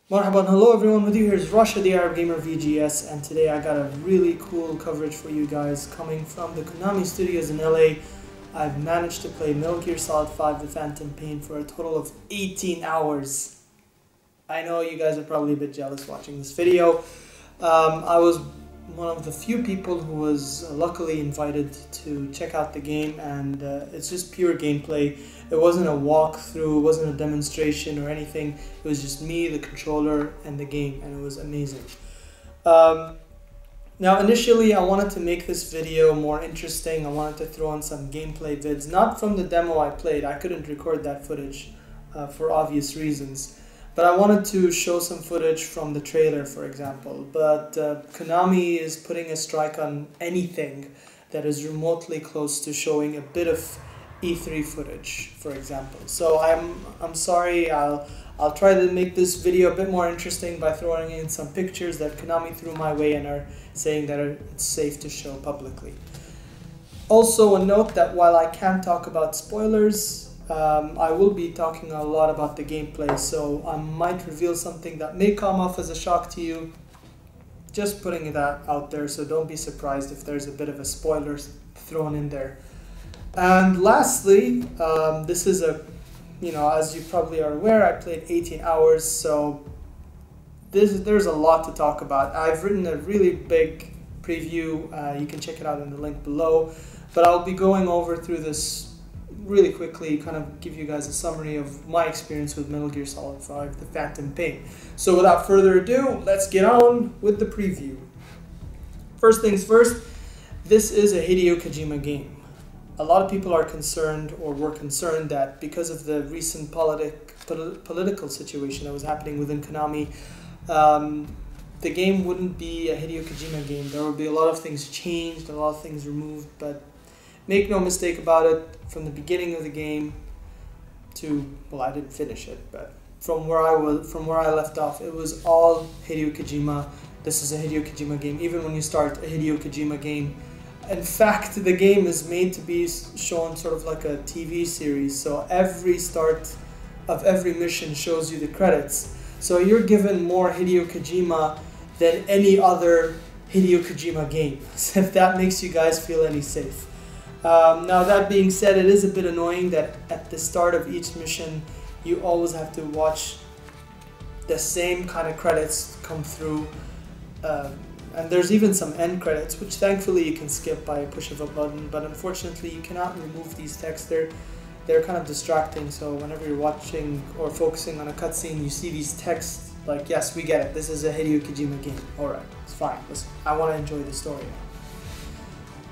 Marhaban, hello everyone, with you here is Russia the Arab Gamer VGS, and today I got a really cool coverage for you guys coming from the Konami studios in LA. I've managed to play Metal Gear Solid 5 The Phantom Pain for a total of 18 hours. I know you guys are probably a bit jealous watching this video. I was one of the few people who was luckily invited to check out the game, and it's just pure gameplay. It wasn't a walkthrough, it wasn't a demonstration or anything. It was just me, the controller, and the game, and it was amazing. Now initially I wanted to make this video more interesting. I wanted to throw in some gameplay vids, not from the demo I played. I couldn't record that footage for obvious reasons. But I wanted to show some footage from the trailer, for example. But Konami is putting a strike on anything that is remotely close to showing a bit of E3 footage, for example. So I'm sorry. I'll try to make this video a bit more interesting by throwing in some pictures that Konami threw my way and are saying that it's safe to show publicly. Also, a note that while I can't talk about spoilers, I will be talking a lot about the gameplay, so I might reveal something that may come off as a shock to you. Just putting that out there, so don't be surprised if there's a bit of a spoiler thrown in there. And lastly, this is as you probably are aware, I played 18 hours, so there's a lot to talk about. I've written a really big preview, you can check it out in the link below, but I'll be going over through this really quickly, kind of give you guys a summary of my experience with Metal Gear Solid 5 The Phantom Pain. So without further ado, let's get on with the preview. First things first, this is a Hideo Kojima game. A lot of people are concerned, or were concerned, that because of the recent political situation that was happening within Konami, the game wouldn't be a Hideo Kojima game. There would be a lot of things changed, a lot of things removed, but make no mistake about it, from the beginning of the game to, well, I didn't finish it, but from where I left off, it was all Hideo Kojima. This is a Hideo Kojima game, even when you start a Hideo Kojima game. In fact, the game is made to be shown sort of like a TV series, so every start of every mission shows you the credits. So you're given more Hideo Kojima than any other Hideo Kojima game, so if that makes you guys feel any safe. Now that being said, it is a bit annoying that at the start of each mission you always have to watch the same kind of credits come through, and there's even some end credits, which thankfully you can skip by a push of a button, but unfortunately you cannot remove these texts. They're kind of distracting, so whenever you're watching or focusing on a cutscene, you see these texts like, yes, we get it, this is a Hideo Kojima game, alright, it's fine, listen, I want to enjoy the story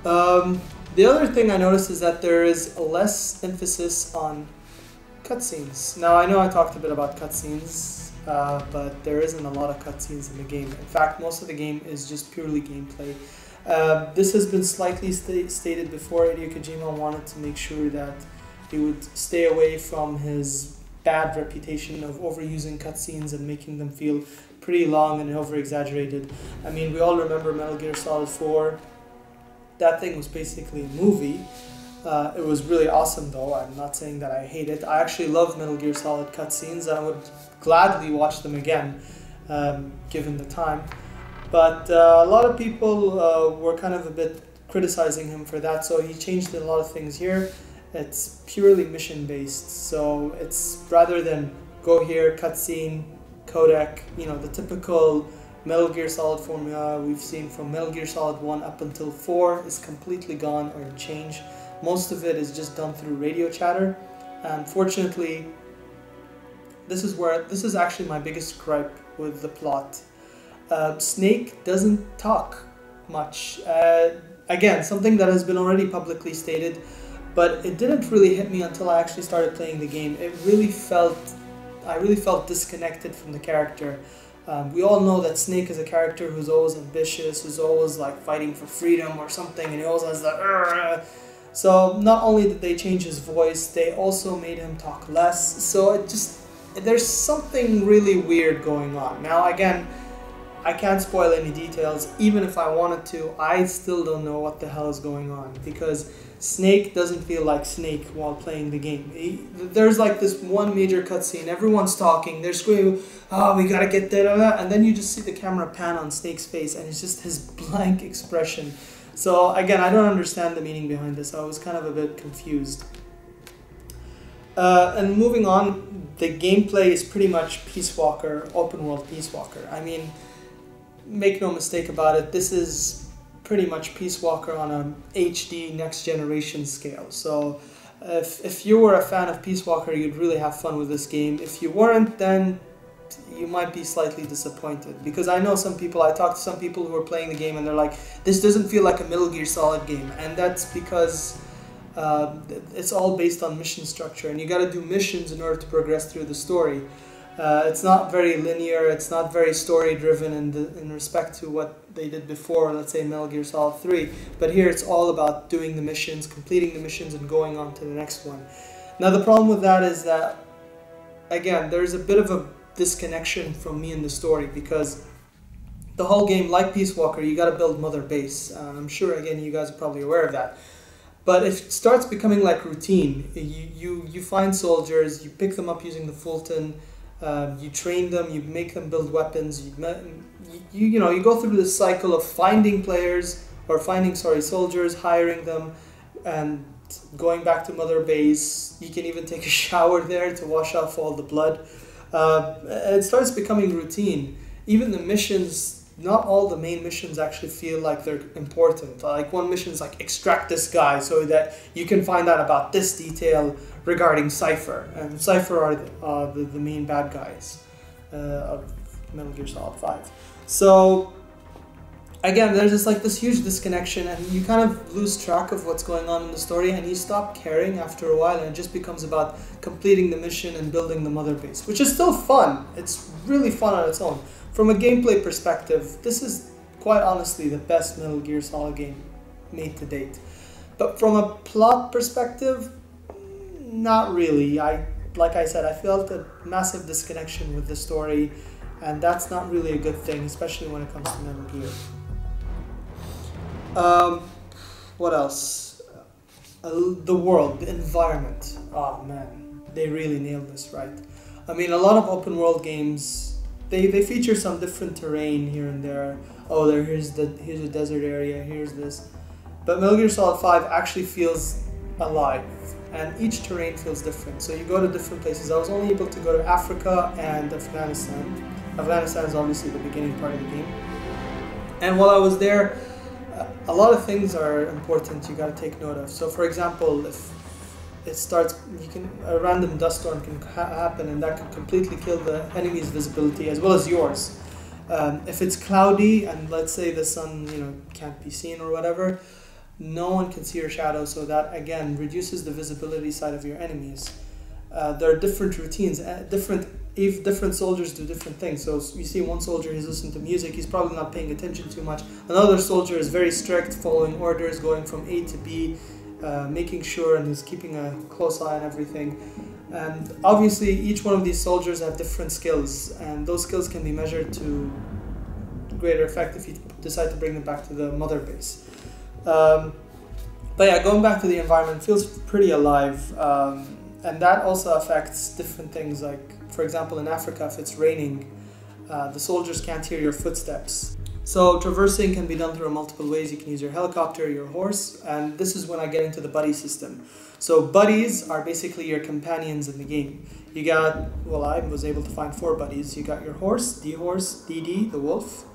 now. The other thing I noticed is that there is less emphasis on cutscenes. Now, I know I talked a bit about cutscenes, but there isn't a lot of cutscenes in the game. In fact, most of the game is just purely gameplay. This has been slightly stated before. Hideo Kojima wanted to make sure that he would stay away from his bad reputation of overusing cutscenes and making them feel pretty long and over-exaggerated. I mean, we all remember Metal Gear Solid 4. That thing was basically a movie. It was really awesome though. I'm not saying that I hate it. I actually love Metal Gear Solid cutscenes. I would gladly watch them again, given the time. But a lot of people were kind of a bit criticizing him for that, so he changed a lot of things here. It's purely mission based, so it's rather than go here, cutscene, codec, the typical Metal Gear Solid formula we've seen from Metal Gear Solid 1 up until 4 is completely gone or changed. Most of it is just done through radio chatter. Unfortunately, this is actually my biggest gripe with the plot. Snake doesn't talk much. Again, something that has been already publicly stated, but it didn't really hit me until I actually started playing the game. I really felt disconnected from the character. We all know that Snake is a character who's always ambitious, who's always like fighting for freedom or something, and he always has that Urgh! So not only did they change his voice, they also made him talk less, so there's something really weird going on. Now again, I can't spoil any details. Even if I wanted to, I still don't know what the hell is going on, because Snake doesn't feel like Snake while playing the game. There's like this one major cutscene, everyone's talking, they're screaming, oh, we gotta get there, and then you just see the camera pan on Snake's face, and it's just his blank expression. So again, I don't understand the meaning behind this. I was kind of a bit confused. And moving on, the gameplay is pretty much Peace Walker, open world Peace Walker. I mean, make no mistake about it, this is pretty much Peace Walker on a HD next generation scale. So if you were a fan of Peace Walker, you'd really have fun with this game. If you weren't, then you might be slightly disappointed, because I know some people, I talked to some people who are playing the game and they're like, this doesn't feel like a Metal Gear Solid game, and that's because it's all based on mission structure, and you got to do missions in order to progress through the story. It's not very linear, it's not very story driven in respect to what they did before, let's say Metal Gear Solid 3, but here it's all about doing the missions, completing the missions, and going on to the next one. Now the problem with that is that, again, there's a bit of a disconnection from me in the story, because the whole game, like Peace Walker, you got to build Mother Base. I'm sure, again, you guys are probably aware of that. But it starts becoming like routine. You find soldiers, you pick them up using the Fulton, you train them, you make them build weapons, you know, you go through this cycle of finding players, or finding, sorry, soldiers, hiring them, and going back to Mother Base. You can even take a shower there to wash off all the blood. It starts becoming routine. Even the missions, not all the main missions actually feel like they're important. Like one mission is like, extract this guy so that you can find out about this detail regarding Cypher. And Cypher are the main bad guys of Metal Gear Solid 5. So again, there's just like this huge disconnection, and you kind of lose track of what's going on in the story, and you stop caring after a while, and it just becomes about completing the mission and building the Mother Base, which is still fun. It's really fun on its own. From a gameplay perspective, this is quite honestly the best Metal Gear Solid game made to date. But from a plot perspective, not really. Like I said, I felt a massive disconnection with the story, and that's not really a good thing, especially when it comes to Metal Gear. What else? The world, the environment. Oh man, they really nailed this, right? I mean, a lot of open world games, they feature some different terrain here and there. Oh, here's a desert area, here's this. But Metal Gear Solid 5 actually feels alive, and each terrain feels different. So you go to different places. I was only able to go to Africa and Afghanistan. Afghanistan is obviously the beginning part of the game. And while I was there, a lot of things are important you got to take note of. So for example, if it starts, a random dust storm can happen, and that could completely kill the enemy's visibility as well as yours. If it's cloudy and let's say the sun, can't be seen or whatever, no one can see your shadow, so that again reduces the visibility side of your enemies. There are different routines, different soldiers do different things. So you see one soldier, he's listening to music, he's probably not paying attention too much. Another soldier is very strict, following orders, going from A to B, making sure, and is keeping a close eye on everything. And obviously each one of these soldiers have different skills, and those skills can be measured to greater effect if you decide to bring them back to the Mother Base. But yeah, going back to the environment, feels pretty alive, and that also affects different things. Like, for example, in Africa, if it's raining, the soldiers can't hear your footsteps. So traversing can be done through multiple ways. You can use your helicopter, your horse, and this is when I get into the buddy system. So buddies are basically your companions in the game. You got, well, I was able to find 4 buddies. You got your horse, DD, the wolf,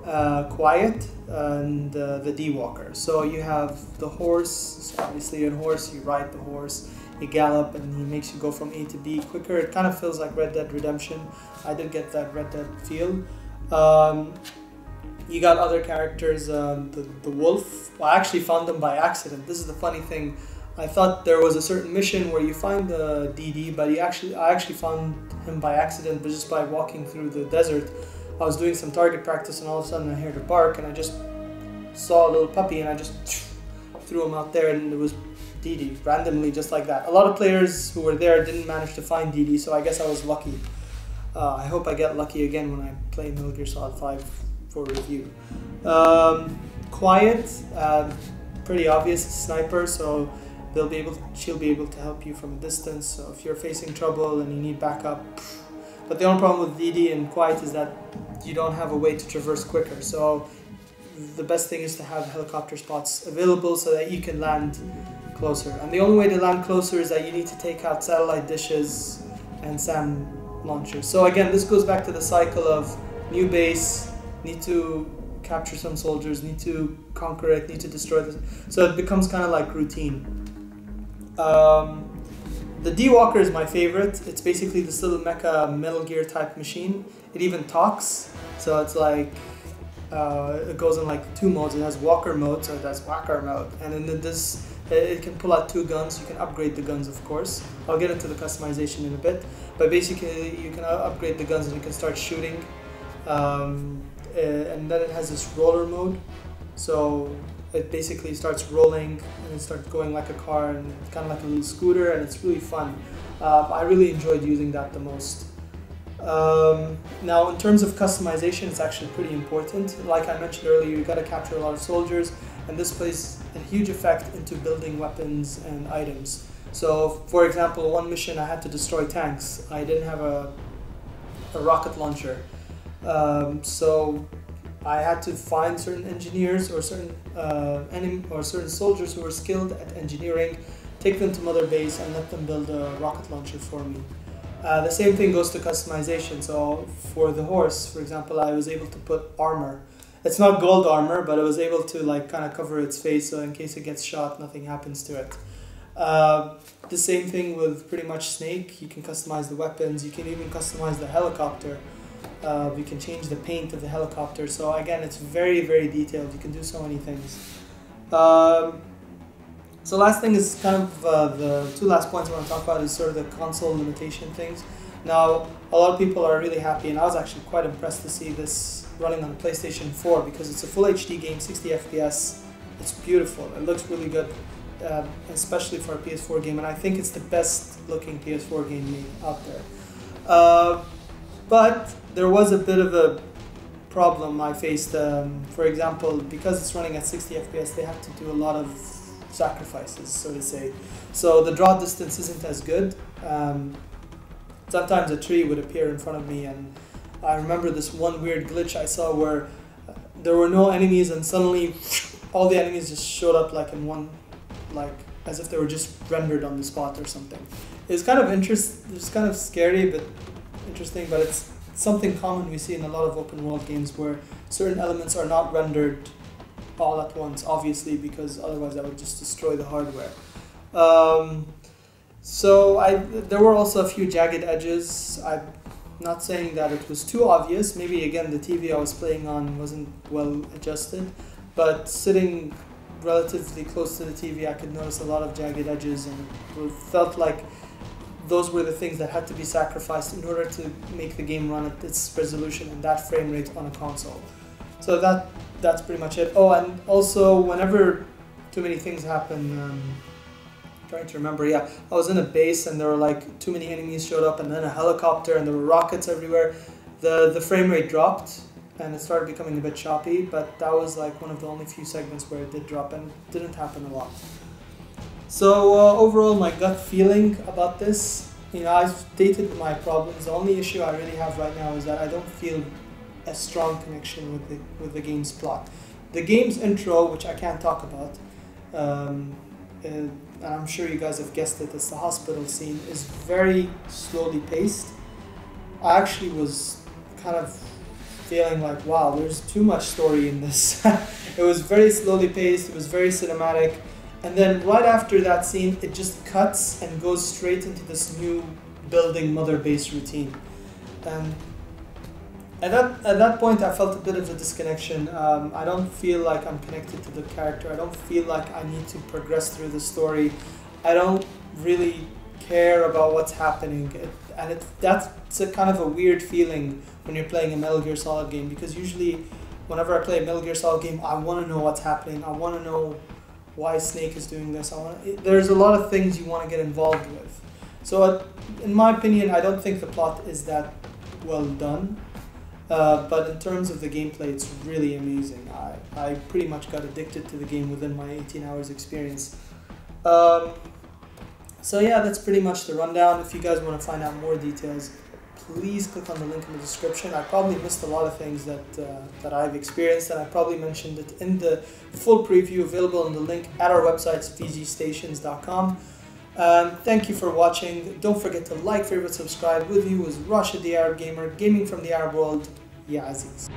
Quiet, and the D-Walker. So you have the horse, obviously a horse, you ride the horse, you gallop, and he makes you go from A to B quicker. It kind of feels like Red Dead Redemption. I did get that Red Dead feel. You got other characters, the wolf. Well, I actually found them by accident. This is the funny thing. I thought there was a certain mission where you find the DD, but I actually found him by accident, but just by walking through the desert. I was doing some target practice, and all of a sudden I heard a bark, and I just saw a little puppy, and I just threw him out there, and it was DD, randomly, just like that. A lot of players who were there didn't manage to find DD, so I guess I was lucky. I hope I get lucky again when I play Metal Gear Solid 5 for review. Quiet, pretty obvious, sniper, so she'll be able to help you from a distance. So if you're facing trouble and you need backup. But the only problem with DD and Quiet is that you don't have a way to traverse quicker. So the best thing is to have helicopter spots available so that you can land closer. And the only way to land closer is that you need to take out satellite dishes and SAM launchers. So again, this goes back to the cycle of new base, need to capture some soldiers, need to conquer it, need to destroy this. So it becomes kind of like routine. The D-Walker is my favorite. It's basically this little mecha Metal Gear type machine. It even talks, so it's like it goes in like two modes. It has Walker mode, so it has Walker mode, and then it can pull out two guns. You can upgrade the guns, of course. I'll get into the customization in a bit, but basically you can upgrade the guns and you can start shooting. And then it has this roller mode, so it basically starts rolling and it starts going like a car, and it's kind of like a little scooter, and it's really fun. I really enjoyed using that the most. Now in terms of customization, it's actually pretty important. Like I mentioned earlier, you got to capture a lot of soldiers, and this plays a huge effect into building weapons and items. So for example, one mission I had to destroy tanks. I didn't have a rocket launcher. So I had to find certain engineers or certain certain soldiers who were skilled at engineering, take them to Mother Base and let them build a rocket launcher for me. The same thing goes to customization. So for the horse, for example, I was able to put armor. It's not gold armor, but I was able to like kind of cover its face, so in case it gets shot, nothing happens to it. The same thing with pretty much Snake. You can customize the weapons. You can even customize the helicopter. We can change the paint of the helicopter. So again, it's very, very detailed. You can do so many things. So last thing is kind of the two last points I want to talk about is sort of the console limitation things. Now, a lot of people are really happy, and I was actually quite impressed to see this running on the PlayStation 4 because it's a full HD game, 60 FPS. It's beautiful. It looks really good, especially for a PS4 game, and I think it's the best looking PS4 game made out there. But there was a bit of a problem I faced. For example, because it's running at 60 FPS, they have to do a lot of sacrifices, so to say. So the draw distance isn't as good. Sometimes a tree would appear in front of me, and I remember this one weird glitch I saw where there were no enemies, and suddenly all the enemies just showed up like in one, like as if they were just rendered on the spot or something. It's kind of it's kind of scary, but interesting, but it's something common we see in a lot of open world games where certain elements are not rendered all at once, obviously, because otherwise that would just destroy the hardware. There were also a few jagged edges. I'm not saying that it was too obvious. Maybe again the TV I was playing on wasn't well adjusted, but sitting relatively close to the TV I could notice a lot of jagged edges, and it felt like those were the things that had to be sacrificed in order to make the game run at its resolution and that frame rate on a console. So that's pretty much it. Oh, and also whenever too many things happen, trying to remember, yeah, I was in a base and there were like too many enemies showed up, and then a helicopter, and there were rockets everywhere. The frame rate dropped and it started becoming a bit choppy, but that was like one of the only few segments where it did drop, and it didn't happen a lot. So overall, my gut feeling about this, I've stated my problems. The only issue I really have right now is that I don't feel a strong connection with the game's plot. The game's intro, which I can't talk about, and I'm sure you guys have guessed it, it's the hospital scene, is very slowly paced. I actually was kind of feeling like, wow, there's too much story in this. It was very slowly paced, it was very cinematic. And then right after that scene, it just cuts and goes straight into this new building Mother Base routine. And at that point, I felt a bit of a disconnection. I don't feel like I'm connected to the character. I don't feel like I need to progress through the story. I don't really care about what's happening. That's a kind of a weird feeling when you're playing a Metal Gear Solid game, because usually whenever I play a Metal Gear Solid game, I want to know what's happening. I want to know why Snake is doing this. There's a lot of things you want to get involved with. So in my opinion, I don't think the plot is that well done. But in terms of the gameplay, it's really amazing. I pretty much got addicted to the game within my 18 hours experience. So yeah, that's pretty much the rundown. If you guys want to find out more details, please click on the link in the description. I probably missed a lot of things that I've experienced, and I probably mentioned it in the full preview available in the link at our website, VGstations.com. Thank you for watching. Don't forget to like, favorite, subscribe. With you was Rashid the Arab Gamer, gaming from the Arab world. Ya Aziz.